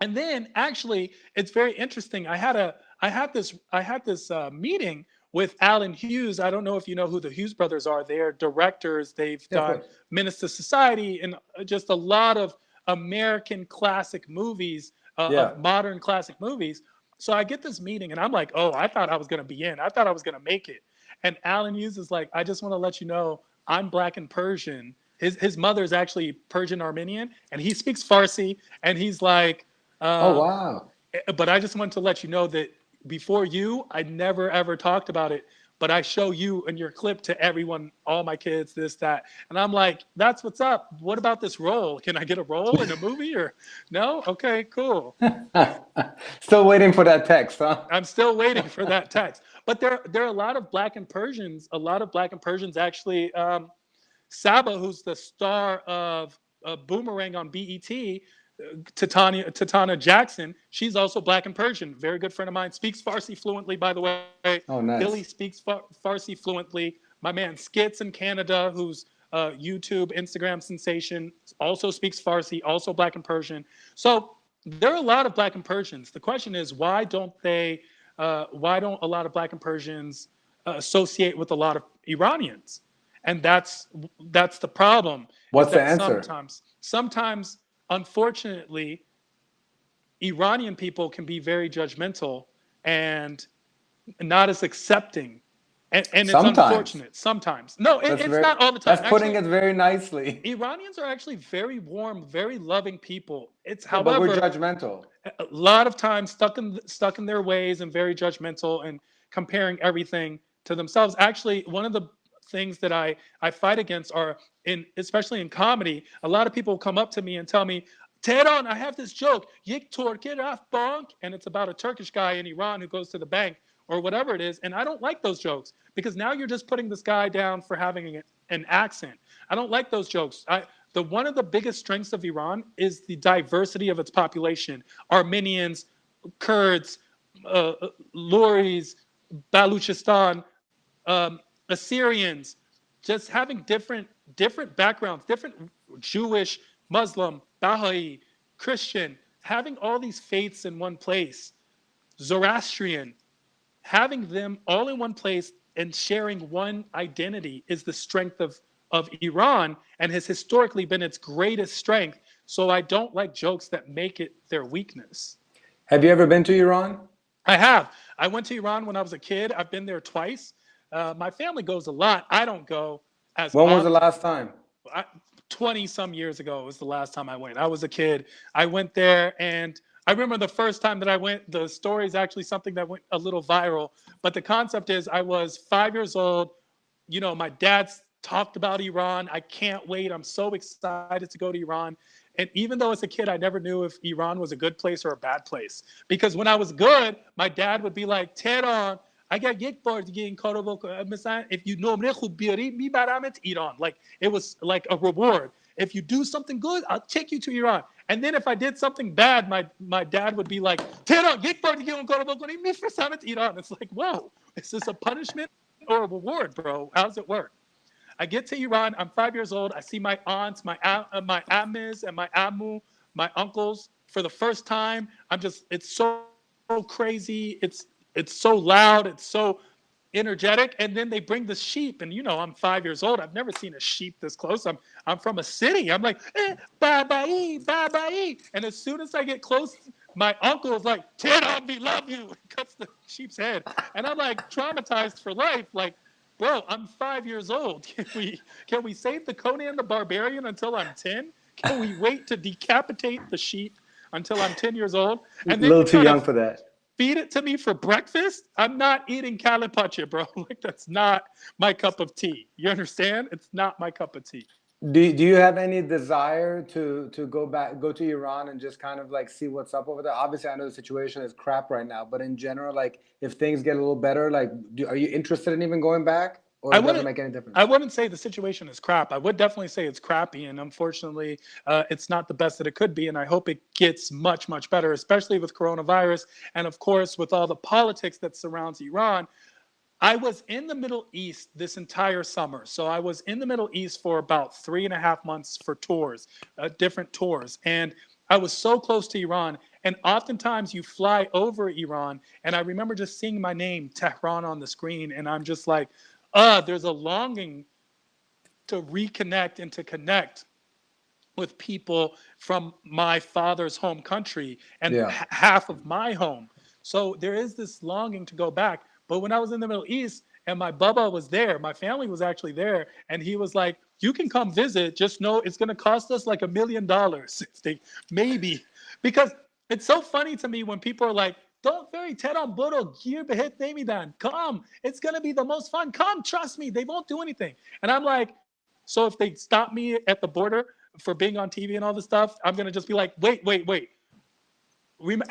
B: And then actually, it's very interesting. I had this meeting with Alan Hughes. I don't know if you know who the Hughes brothers are. They're directors. They've
A: Yeah, of
B: done
A: course.
B: Menace to Society and just a lot of American classic movies,
A: Yeah.
B: of modern classic movies. So I get this meeting and I'm like, oh, I thought I was going to be in. I thought I was going to make it. And Alan Hughes is like, I just want to let you know I'm black and Persian. His mother is actually Persian Armenian, and he speaks Farsi. And he's like,
A: Oh
B: uh,
A: wow.
B: but I just want to let you know that before you, I never ever talked about it. But I show you in your clip to everyone, all my kids, this, that. And I'm like, that's what's up. What about this role? Can I get a role in a movie or no? Okay, cool.
A: Still waiting for that text, huh?
B: I'm still waiting for that text. But there are a lot of black and Persians, a lot of black and Persians actually. Saba, who's the star of Boomerang on BET, Tatiana Jackson, she's also black and Persian. Very good friend of mine. Speaks Farsi fluently, by the way.
A: Oh,
B: Billy
A: nice.
B: speaks Farsi fluently. My man Skits in Canada, who's a YouTube, Instagram sensation, also speaks Farsi, also black and Persian. So there are a lot of black and Persians. The question is, why don't a lot of black and Persians associate with a lot of Iranians? And that's the problem, is
A: What's the
B: that
A: answer?
B: sometimes unfortunately Iranian people can be very judgmental and not as accepting, and it's
A: Sometimes.
B: unfortunate sometimes. No,
A: That's
B: it's
A: very
B: not all the time
A: that's putting
B: actually.
A: it very nicely.
B: Iranians are actually very warm, very loving people. It's,
A: Yeah, but we're
B: however,
A: judgmental.
B: a lot of times stuck in their ways and very judgmental and comparing everything to themselves. Actually, one of the things that I fight against are, in especially in comedy, a lot of people come up to me and tell me, Tehran, I have this joke, Yik Torke Raf Bank, and it's about a Turkish guy in Iran who goes to the bank or whatever it is. And I don't like those jokes because now you're just putting this guy down for having an accent. I don't like those jokes. The one of the biggest strengths of Iran is the diversity of its population. Armenians, Kurds, Luris, Baluchistan, Assyrians, just having different backgrounds, different Jewish, Muslim, Baha'i, Christian, having all these faiths in one place, Zoroastrian, having them all in one place and sharing one identity is the strength of Iran and has historically been its greatest strength. So I don't like jokes that make it their weakness.
A: Have you ever been to Iran?
B: I have. I went to Iran when I was a kid. I've been there twice. My family goes a lot. I don't go as
A: When was
B: often.
A: the last time?
B: 20 some years ago was the last time I went. I was a kid. I went there, and I remember the first time that I went, the story is actually something that went a little viral. But the concept is I was 5 years old. You know, my dad's talked about Iran. I can't wait. I'm so excited to go to Iran. And even though as a kid, I never knew if Iran was a good place or a bad place. Because when I was good, my dad would be like, Tehran, اگر یک بار دیگه این کارو بکنی مثلا if you نمره خوب بیاری میبرمت ایران. Like it was like a reward. If you do something good, I'll take you to Iran. And then if I did something bad, my dad would be like, تهران یک بار دیگه اون کارو بکنی میفرستمت ایران. It's like, whoa, is this a punishment or a reward, bro? How does it work? I get to Iran. I'm 5 years old. I see my aunts, my ammis and my amu, my uncles for the first time. It's so crazy. It's so loud. It's so energetic. And then they bring the sheep. And, you know, I'm 5 years old. I've never seen a sheep this close. I'm from a city. I'm like, bye-bye, bye-bye. And as soon as I get close, my uncle is like, Tehran, we love you. And cuts the sheep's head. And I'm like traumatized for life. Like, bro, I'm 5 years old. Can we save the Conan the Barbarian until I'm 10? Can we wait to decapitate the sheep until I'm 10 years old? And then
A: A little too young for that.
B: Feed it to me for breakfast? I'm not eating calipacha, bro. Like, that's not my cup of tea. You understand? It's not my cup of tea.
A: Do you have any desire to go to Iran and just kind of like see what's up over there? Obviously, I know the situation is crap right now, but in general, like if things get a little better, like are you interested in even going back, or it doesn't make any difference?
B: I wouldn't say the situation is crap. I would definitely say it's crappy, and unfortunately, it's not the best that it could be. And I hope it gets much, much better, especially with coronavirus, and of course with all the politics that surrounds Iran. I was in the Middle East this entire summer. So I was in the Middle East for about 3.5 months for tours, different tours. And I was so close to Iran. And oftentimes you fly over Iran. And I remember just seeing my name, Tehran, on the screen. And I'm just like, there's a longing to reconnect and to connect with people from my father's home country and half of my home. So there is this longing to go back. But when I was in the Middle East and my Bubba was there, my family was actually there, and he was like, you can come visit, just know it's going to cost us like $1 million. Maybe. Because it's so funny to me when people are like, don't worry, Tehran boro gir behet nemidan. Come, it's going to be the most fun. Come, trust me, they won't do anything. And I'm like, so if they stop me at the border for being on TV and all this stuff, I'm going to just be like, wait.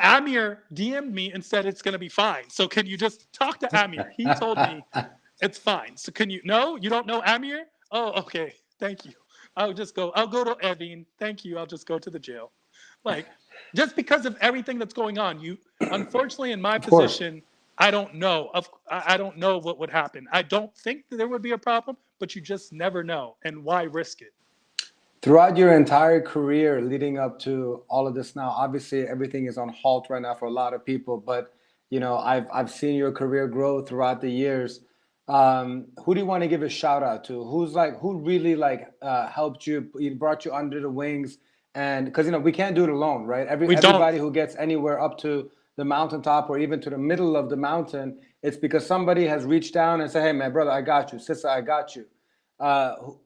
B: Amir DM'd me and said it's going to be fine. So can you just talk to Amir? He told me it's fine. So can you? No, you don't know Amir? Oh, okay. Thank you. I'll go to Evin. Thank you. I'll just go to the jail. Like, just because of everything that's going on, unfortunately, in my position, I don't know. I don't know what would happen. I don't think that there would be a problem, but you just never know. And why risk it?
A: Throughout your entire career leading up to all of this now, obviously everything is on halt right now for a lot of people, but you know, I've seen your career grow throughout the years. Who do you want to give a shout out to? Who really helped you, brought you under the wings? And because you know, we can't do it alone, right? Everybody who gets anywhere up to the mountaintop or even to the middle of the mountain, it's because somebody has reached down and said, hey man, brother, I got you. Sister, I got you.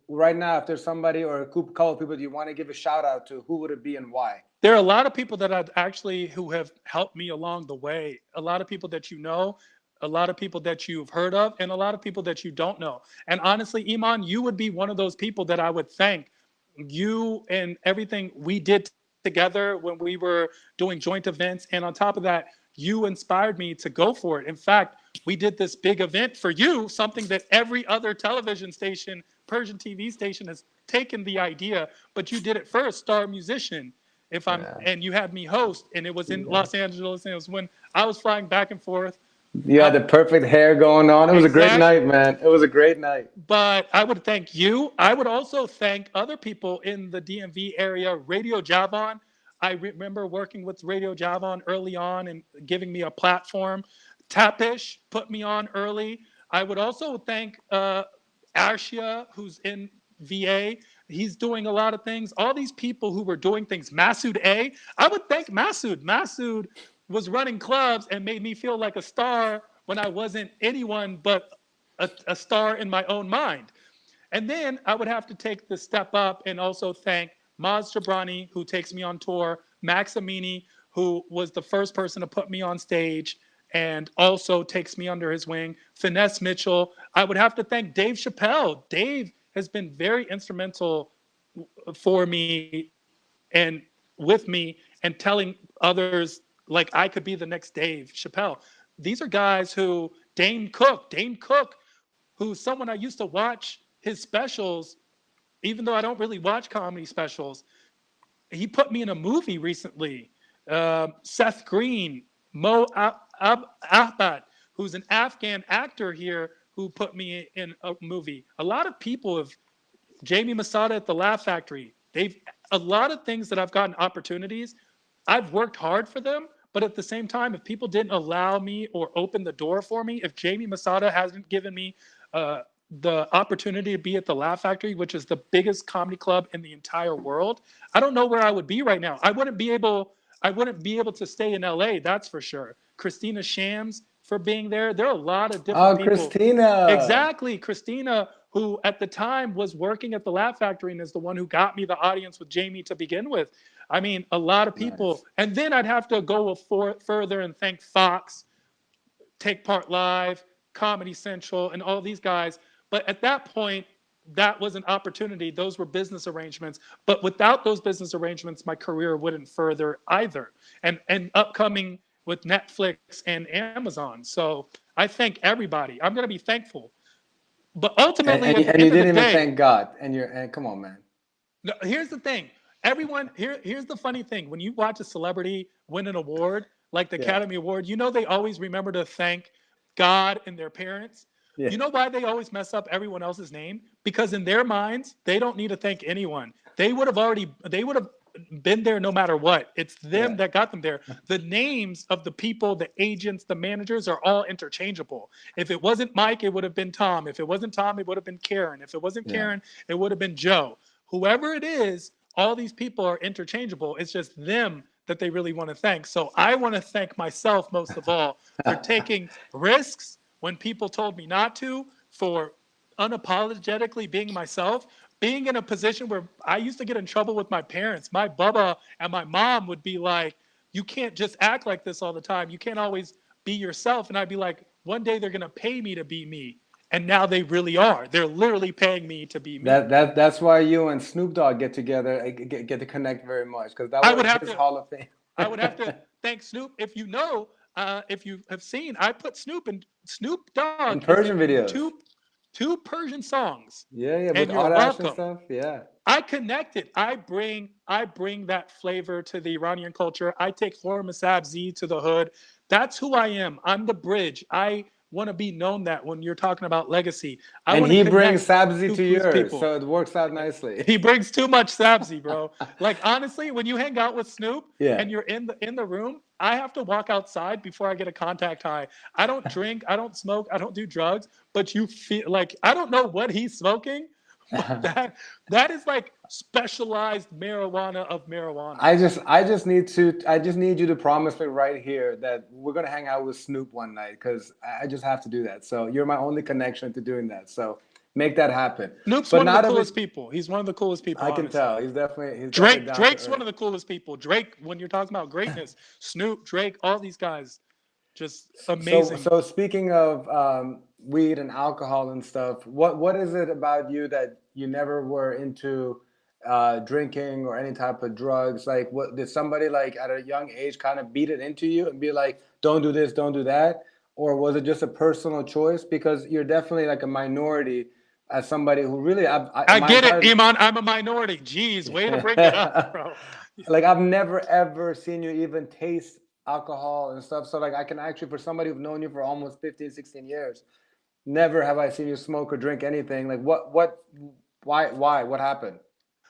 A: Right now, if there's somebody or a couple of people you want to give a shout out to, who would it be and why?
B: There are a lot of people who have helped me along the way. A lot of people that you know, a lot of people that you've heard of, and a lot of people that you don't know. And honestly, Iman, you would be one of those people that I would thank. You and everything we did together when we were doing joint events. And on top of that, you inspired me to go for it. In fact, we did this big event for you, something that every other television station, Persian TV station, has taken the idea, but you did it first, star musician. And you had me host, and it was in Los Angeles, and it was when I was flying back and forth
A: You had the perfect hair going on. It was a great
B: Exactly.
A: night, man. It was a great night.
B: But I would thank you. I would also thank other people in the DMV area. Radio Javon. I remember working with Radio Javon early on and giving me a platform. Tapish put me on early. I would also thank Arshia, who's in VA. He's doing a lot of things. All these people who were doing things. Masood A. I would thank Masood. Masood was running clubs and made me feel like a star when I wasn't anyone but a star in my own mind. And then I would have to take the step up and also thank Maz Jabrani, who takes me on tour, Max Amini, who was the first person to put me on stage and also takes me under his wing, Finesse Mitchell. I would have to thank Dave Chappelle. Dave has been very instrumental for me and with me and telling others like I could be the next Dave Chappelle. These are guys who Dane Cook, who's someone I used to watch his specials, even though I don't really watch comedy specials. He put me in a movie recently. Seth Green, Mo Ahbad, who's an Afghan actor here, who put me in a movie. A lot of people have Jamie Masada at the Laugh Factory. They've a lot of things that I've gotten opportunities. I've worked hard for them, but at the same time, if people didn't allow me or open the door for me, if Jamie Masada hasn't given me the opportunity to be at the Laugh Factory, which is the biggest comedy club in the entire world, I don't know where I would be right now. I wouldn't be able to stay in LA, that's for sure. Christina Shams for being there. There are a lot of different
A: Oh,
B: people.
A: Christina.
B: Exactly. Christina, who at the time was working at the Laugh Factory and is the one who got me the audience with Jamie to begin with. I mean, a lot of people.
A: Nice.
B: And then I'd have to go further and thank Fox, Take Part Live, Comedy Central, and all these guys. But at that point, that was an opportunity. Those were business arrangements. But without those business arrangements, my career wouldn't further either. And upcoming with Netflix and Amazon. So I thank everybody. I'm going to be thankful. But
A: And,
B: ultimately,
A: and,
B: at
A: you,
B: the
A: and you
B: end of the
A: didn't even
B: day,
A: thank God. And come on, man.
B: no, here's the thing. Here's the funny thing. When you watch a celebrity win an award, like the
A: Yeah.
B: Academy Award, you know they always remember to thank God and their parents.
A: Yeah.
B: You know why they always mess up everyone else's name? Because in their minds, they don't need to thank anyone. They would have been there no matter what. It's them
A: Yeah.
B: that got them there. The names of the people, the agents, the managers are all interchangeable. If it wasn't Mike, it would have been Tom. If it wasn't Tom, it would have been Karen. If it wasn't
A: Yeah.
B: Karen, it would have been Joe. Whoever it is, all these people are interchangeable. It's just them that they really want to thank. So I want to thank myself most of all for taking risks when people told me not to, for unapologetically being myself, being in a position where I used to get in trouble with my parents. My bubba and my mom would be like, you can't just act like this all the time. You can't always be yourself. And I'd be like, one day they're going to pay me to be me. And now they really are. They're literally paying me to be me.
A: That's why you and Snoop Dogg get together, get to connect very much, because that
B: I would
A: was
B: have
A: his
B: to
A: Hall of Fame.
B: I would have to thank Snoop. If you have seen, I put Snoop
A: In
B: Dogg is
A: Persian
B: in
A: videos.
B: two Persian songs,
A: Yeah, yeah, with
B: and you're
A: Ardash and
B: welcome.
A: stuff. Yeah.
B: I connect it. I bring that flavor to the Iranian culture. I take Horma Sabzi to the hood. That's who I am. I'm the bridge. I want to be known that when you're talking about legacy. I
A: And
B: want to
A: he brings
B: connect
A: Sabzi
B: to
A: to
B: these
A: yours,
B: people.
A: so it works out nicely.
B: He brings too much Sabzi, bro. Like honestly, when you hang out with Snoop
A: Yeah.
B: and you're in the room, I have to walk outside before I get a contact high. I don't drink, I don't smoke, I don't do drugs, but you feel like I don't know what he's smoking, but that is like specialized marijuana of marijuana.
A: I just need you to promise me right here that we're gonna hang out with Snoop one night, because I just have to do that. So you're my only connection to doing that. So make that happen.
B: Snoop's
A: But
B: one of the
A: not every
B: coolest people. He's one of the coolest people,
A: I can
B: honestly.
A: tell he's definitely down to
B: Drake's one
A: earth.
B: of the coolest people. Drake, when you're talking about greatness, Snoop, Drake, all these guys, just amazing.
A: So speaking of weed and alcohol and stuff, what is it about you that you never were into drinking or any type of drugs? Like, what did somebody like at a young age kind of beat it into you and be like, don't do this, don't do that? Or was it just a personal choice? Because you're definitely like a minority as somebody who really
B: I
A: my
B: get it,
A: entire
B: Iman. I'm a minority. Jeez, way to bring it up, bro.
A: like I've never ever seen you even taste alcohol and stuff. So like I can actually, for somebody who've known you for almost 15, 16 years, never have I seen you smoke or drink anything. Like why, what happened?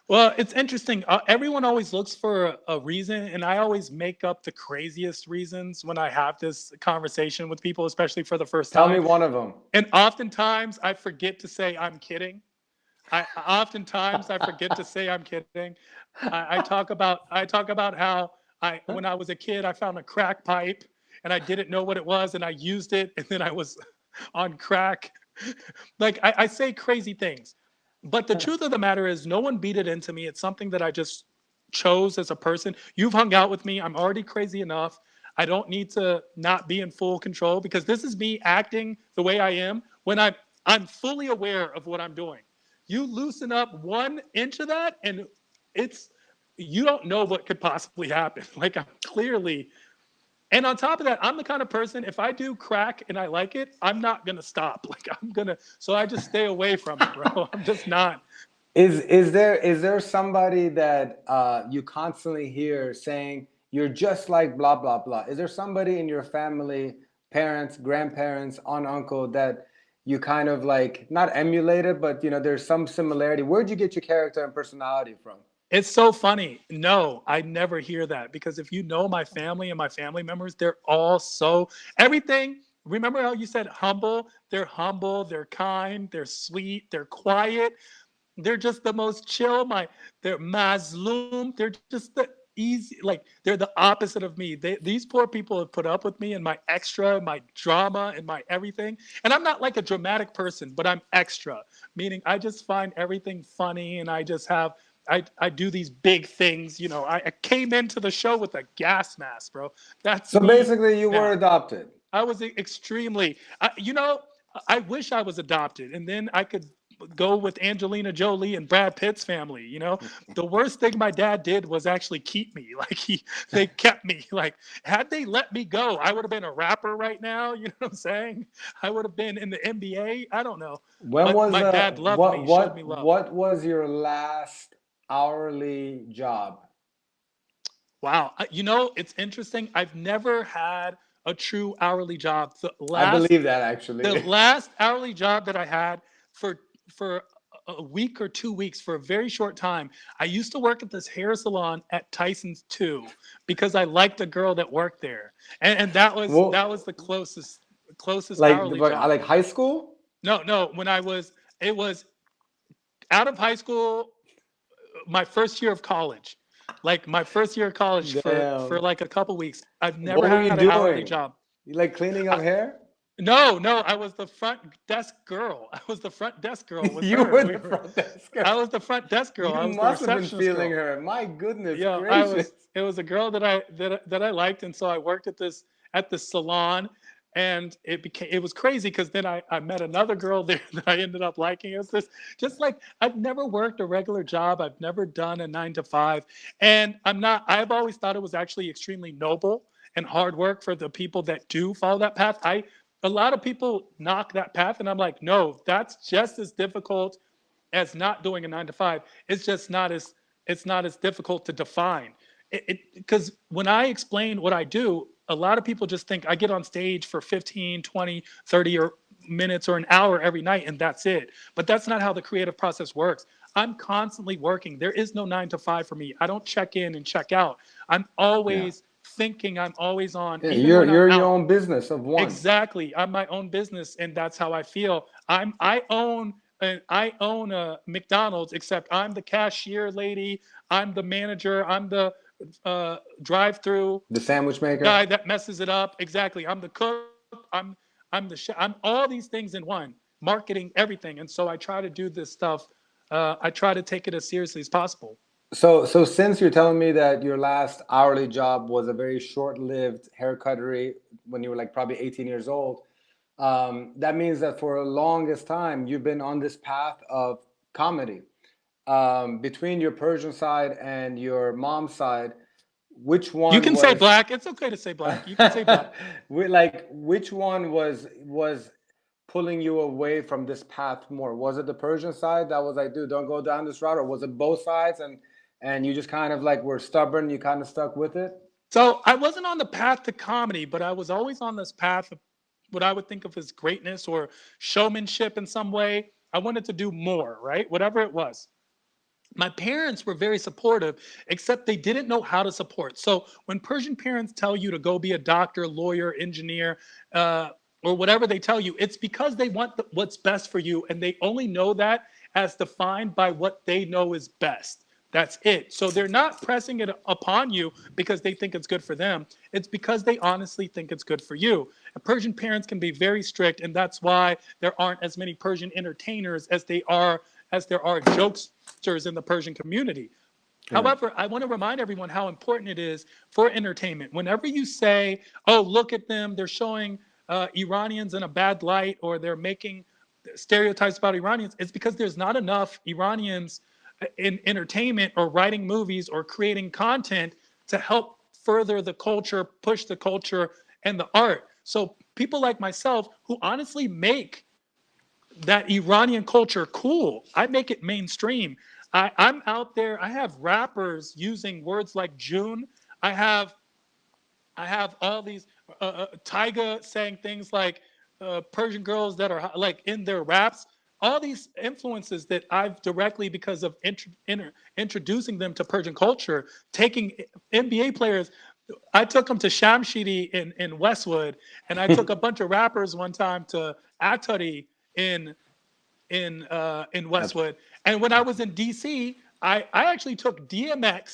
B: Well, it's interesting. Everyone always looks for a reason, and I always make up the craziest reasons when I have this conversation with people, especially for the first
A: Tell me
B: time.
A: one of them.
B: And oftentimes I forget to say I'm kidding. Oftentimes I forget to say I'm kidding. I talk about how I when I was a kid I found a crack pipe and I didn't know what it was and I used it and then I was on crack. Like I say crazy things. But the truth of the matter is no one beat it into me. It's something that I just chose as a person. You've hung out with me. I'm already crazy enough. I don't need to not be in full control because this is me acting the way I am when I'm fully aware of what I'm doing. You loosen up 1 inch of that and it's you don't know what could possibly happen. Like I'm clearly and on top of that, I'm the kind of person if I do crack and I like it, I'm not gonna stop. Like I'm gonna so I just stay away from it, bro. I'm just not.
A: Is there somebody that you constantly hear saying you're just like blah blah blah? Is there somebody in your family, parents, grandparents, aunt, uncle that you kind of like not emulated, but there's some similarity? Where'd you get your character and personality from?
B: It's so funny. No, I never hear that because if you know my family and my family members, they're all so everything. Remember how you said humble, they're kind, they're sweet, they're quiet. They're just the most chill. They're mazlum. They're just the easy. Like they're the opposite of me. These poor people have put up with me and my extra, my drama, and my everything. And I'm not like a dramatic person, but I'm extra. Meaning I just find everything funny, and I just have. I do these big things. I came into the show with a gas mask, bro. That's
A: So
B: me
A: basically, you were
B: now.
A: adopted.
B: I was extremely, I wish I was adopted and then I could go with Angelina Jolie and Brad Pitt's family. The worst thing my dad did was actually keep me. Like they kept me. Like had they let me go, I would have been a rapper right now. You know what I'm saying? I would have been in the NBA. I don't know,
A: When
B: but
A: was
B: my
A: the
B: dad loved
A: what
B: me, showed
A: what
B: me love.
A: what was your last hourly job?
B: Wow, it's interesting. I've never had a true hourly job. The
A: I
B: last
A: believe that
B: the
A: actually.
B: last hourly job that I had for a week or 2 weeks for a very short time, I used to work at this hair salon at Tyson's 2 because I liked a girl that worked there, and that
A: Well,
B: was the closest
A: like
B: hourly job.
A: like high school?
B: No, no, it was out of high school, my first year of college. Like my first year of college for
A: Damn.
B: like a couple weeks. I've never
A: What were you
B: had an hourly
A: doing?
B: job.
A: You like cleaning up
B: I,
A: hair?
B: No, no, I was the front desk girl. I was the front desk girl with
A: You
B: her.
A: were
B: We
A: the
B: were.
A: front desk girl.
B: I was the front desk girl.
A: You
B: I was the
A: must have been
B: receptionist
A: feeling
B: girl.
A: her. My goodness
B: Yeah,
A: gracious.
B: It was a girl that I liked, and so I worked at this salon, and it was crazy because then I met another girl there that I ended up liking. It was this just like I've never worked a regular job. I've never done a 9 to 5, and I'm not. I've always thought it was actually extremely noble and hard work for the people that do follow that path. A lot of people knock that path, and I'm like, no, that's just as difficult as not doing a 9 to 5. It's not as difficult to define. Because when I explain what I do, a lot of people just think I get on stage for 15, 20, 30 or minutes or an hour every night and that's it. But that's not how the creative process works. I'm constantly working. There is no 9 to 5 for me. I don't check in and check out. I'm
A: Yeah.
B: always thinking, I'm always on,
A: Yeah,
B: even
A: you're
B: when I'm
A: you're your
B: out.
A: own business of one.
B: Exactly. I'm my own business, and that's how I feel. I own a McDonald's, except I'm the cashier lady. I'm the manager. I'm the drive-through
A: The sandwich maker.
B: guy that messes it up. Exactly. I'm the cook. I'm the chef. I'm all these things in one. Marketing, everything. And so I try to do this stuff. I try to take it as seriously as possible.
A: So since you're telling me that your last hourly job was a very short-lived haircuttery when you were like probably 18 years old, that means that for the longest time you've been on this path of comedy. Between your Persian side and your mom's side, which
B: You
A: one
B: can say
A: was
B: black. It's okay to say black. You can say black.
A: like which one was pulling you away from this path more? Was it the Persian side that was like, dude, don't go down this route, or was it both sides and you just kind of like were stubborn, you kind of stuck with it?
B: So I wasn't on the path to comedy, but I was always on this path of what I would think of as greatness or showmanship in some way. I wanted to do more, right? Whatever it was. My parents were very supportive, except they didn't know how to support. So when Persian parents tell you to go be a doctor, lawyer, engineer, or whatever they tell you, it's because they want what's best for you, and they only know that as defined by what they know is best. That's it. So they're not pressing it upon you because they think it's good for them. It's because they honestly think it's good for you. And Persian parents can be very strict, and that's why there aren't as many Persian entertainers as there are jokesters in the Persian community.
A: Yeah.
B: However, I want to remind everyone how important it is for entertainment. Whenever you say, "Oh, look at them, they're showing Iranians in a bad light," or they're making stereotypes about Iranians, it's because there's not enough Iranians in entertainment or writing movies or creating content to help further the culture, push the culture and the art. So people like myself who honestly make that Iranian culture cool, I make it mainstream. I'm out there. I have rappers using words like June. I have all these Tyga saying things like Persian girls that are like in their raps. All these influences that I've directly, because of introducing them to Persian culture, taking NBA players. I took them to Shamshidi in Westwood, and I took a bunch of rappers one time to Atari in in Westwood. And when I was in DC, I actually took DMX